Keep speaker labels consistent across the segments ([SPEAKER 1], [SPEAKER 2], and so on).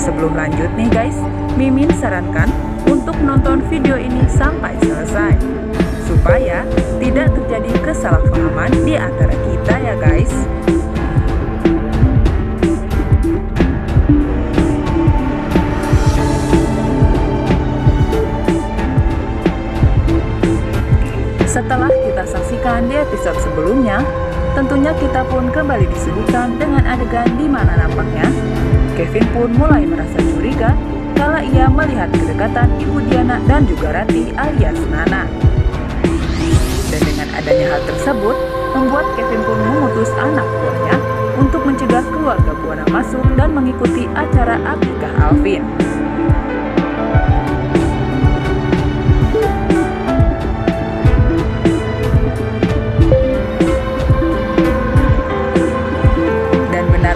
[SPEAKER 1] sebelum lanjut nih guys, Mimin sarankan untuk menonton video ini sampai selesai, supaya tidak terjadi kesalahpahaman di antara kita ya guys. Setelah kita saksikan di episode sebelumnya, tentunya kita pun kembali disuguhkan dengan adegan di mana nampaknya Kevin pun mulai merasa curiga kala ia melihat kedekatan Ibu Diana dan juga Ratih alias Nana. Dan dengan adanya hal tersebut, membuat Kevin pun memutus anak buahnya untuk mencegah keluarga Buana masuk dan mengikuti acara akikah Alvin.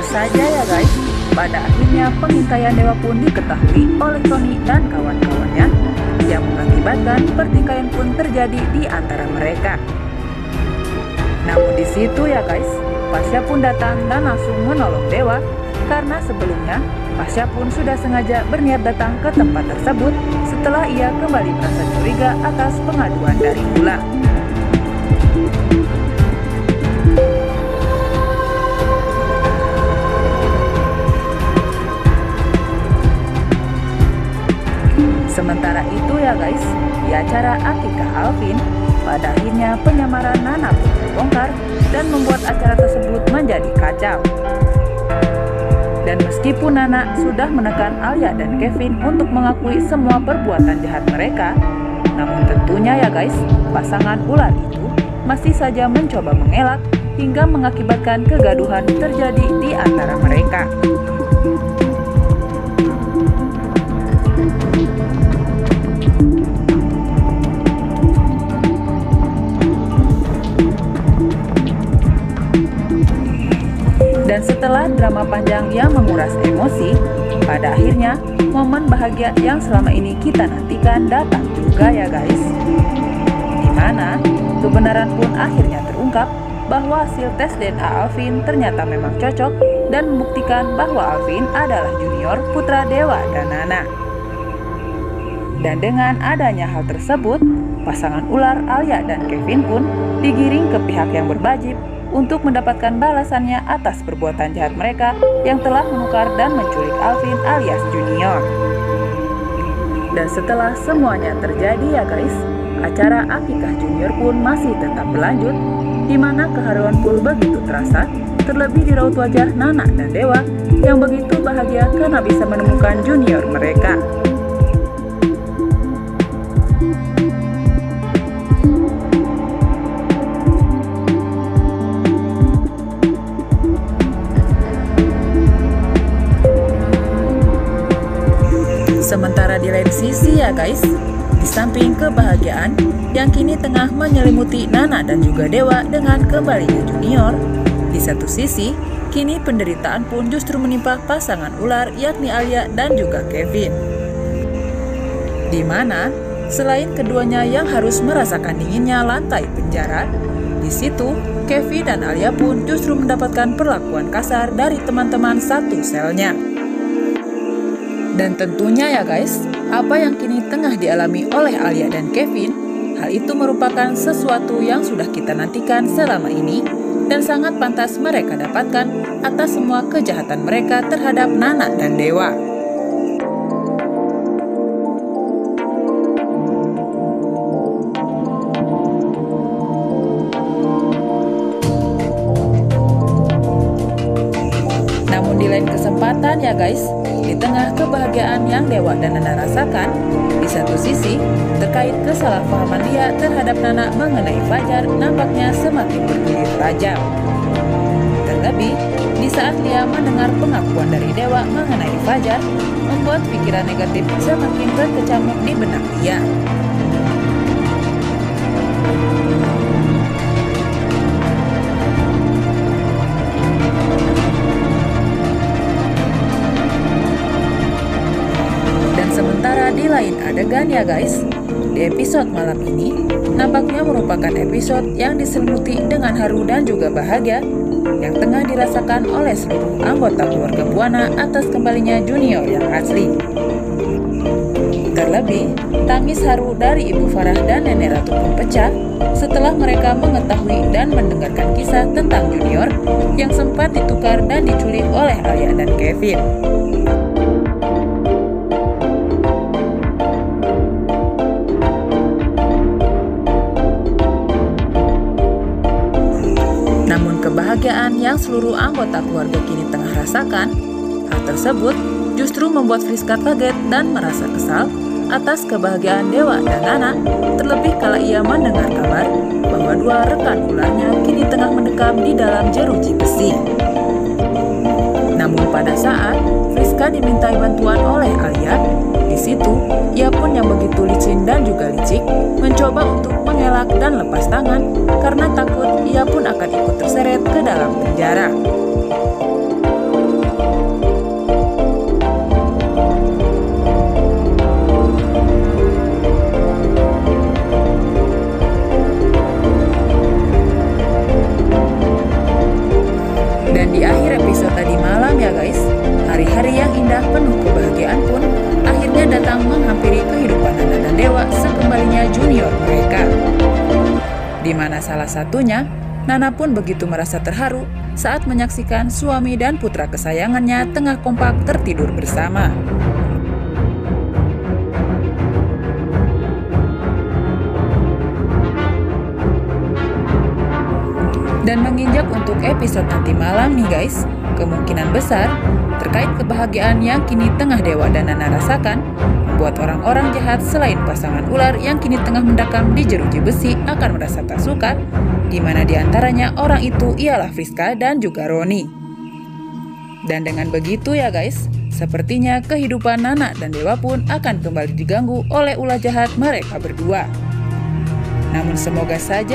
[SPEAKER 1] Saja ya guys, pada akhirnya pengintaian dewa pun diketahui oleh Tony dan kawan-kawannya, yang mengakibatkan pertikaian pun terjadi di antara mereka. Namun di situ ya guys, Pasha pun datang dan langsung menolong dewa, karena sebelumnya Pasha pun sudah sengaja berniat datang ke tempat tersebut setelah ia kembali merasa curiga atas pengaduan dari Ula. Sementara itu ya guys, di acara akikah Alvin, pada akhirnya penyamaran Nana pun terbongkar dan membuat acara tersebut menjadi kacau. Dan meskipun Nana sudah menekan Alia dan Kevin untuk mengakui semua perbuatan jahat mereka, namun tentunya ya guys, pasangan ular itu masih saja mencoba mengelak hingga mengakibatkan kegaduhan terjadi di antara mereka. Dan setelah drama panjang yang menguras emosi, pada akhirnya momen bahagia yang selama ini kita nantikan datang juga ya guys. Dimana kebenaran pun akhirnya terungkap bahwa hasil tes DNA Alvin ternyata memang cocok dan membuktikan bahwa Alvin adalah junior putra Dewa dan Nana. Dan dengan adanya hal tersebut, pasangan ular Alia dan Kevin pun digiring ke pihak yang berwajib untuk mendapatkan balasannya atas perbuatan jahat mereka yang telah menukar dan menculik Alvin alias Junior. Dan setelah semuanya terjadi ya guys, acara akikah Junior pun masih tetap berlanjut, di mana keharuan pun begitu terasa, terlebih di raut wajah Nana dan Dewa yang begitu bahagia karena bisa menemukan Junior mereka. Sementara di lain sisi ya guys, di samping kebahagiaan yang kini tengah menyelimuti Nana dan juga Dewa dengan kembalinya Junior, di satu sisi kini penderitaan pun justru menimpa pasangan ular yakni Alia dan juga Kevin. Di mana selain keduanya yang harus merasakan dinginnya lantai penjara, di situ Kevin dan Alia pun justru mendapatkan perlakuan kasar dari teman-teman satu selnya. Dan tentunya ya guys, apa yang kini tengah dialami oleh Alia dan Kevin, hal itu merupakan sesuatu yang sudah kita nantikan selama ini dan sangat pantas mereka dapatkan atas semua kejahatan mereka terhadap Nana dan Dewa. Namun di lain kesempatan ya guys, di tengah kebahagiaan yang Dewa dan Nana rasakan, di satu sisi, terkait kesalahpahaman dia terhadap Nana mengenai Fajar nampaknya semakin bergulir tajam. Terlebih, di saat dia mendengar pengakuan dari Dewa mengenai Fajar, membuat pikiran negatif semakin berkecamuk di benak dia. Sementara di lain adegan ya guys, di episode malam ini nampaknya merupakan episode yang diselimuti dengan haru dan juga bahagia yang tengah dirasakan oleh seluruh anggota keluarga Buana atas kembalinya Junior yang asli. Terlebih, tangis haru dari Ibu Farah dan Nenek Ratu pun pecah setelah mereka mengetahui dan mendengarkan kisah tentang Junior yang sempat ditukar dan diculik oleh Alia dan Kevin. Namun kebahagiaan yang seluruh anggota keluarga kini tengah rasakan, hal tersebut justru membuat Friska kaget dan merasa kesal atas kebahagiaan Dewa dan Nana, terlebih kala ia mendengar kabar bahwa dua rekan ularnya kini tengah mendekam di dalam jeruji besi. Namun pada saat Friska dimintai bantuan oleh Alia, di situ ia pun yang begitu licin dan juga licik mencoba untuk mengelak dan lepas tangan karena takut ia pun akan ikut terseret ke dalam penjara. Dan di akhir episode tadi malam ya guys, hari-hari yang indah penuh kebahagiaan pun akhirnya datang menghampiri kehidupan Nana dan Dewa sekembalinya Junior mereka. Di mana salah satunya, Nana pun begitu merasa terharu saat menyaksikan suami dan putra kesayangannya tengah kompak tertidur bersama. Dan menginjak untuk episode nanti malam nih guys, kemungkinan besar terkait kebahagiaan yang kini tengah Dewa dan Nana rasakan, membuat orang-orang jahat selain pasangan ular yang kini tengah mendekam di jeruji besi akan merasa tak suka, di mana diantaranya orang itu ialah Friska dan juga Roni. Dan dengan begitu ya guys, sepertinya kehidupan Nana dan Dewa pun akan kembali diganggu oleh ulah jahat mereka berdua. Namun semoga saja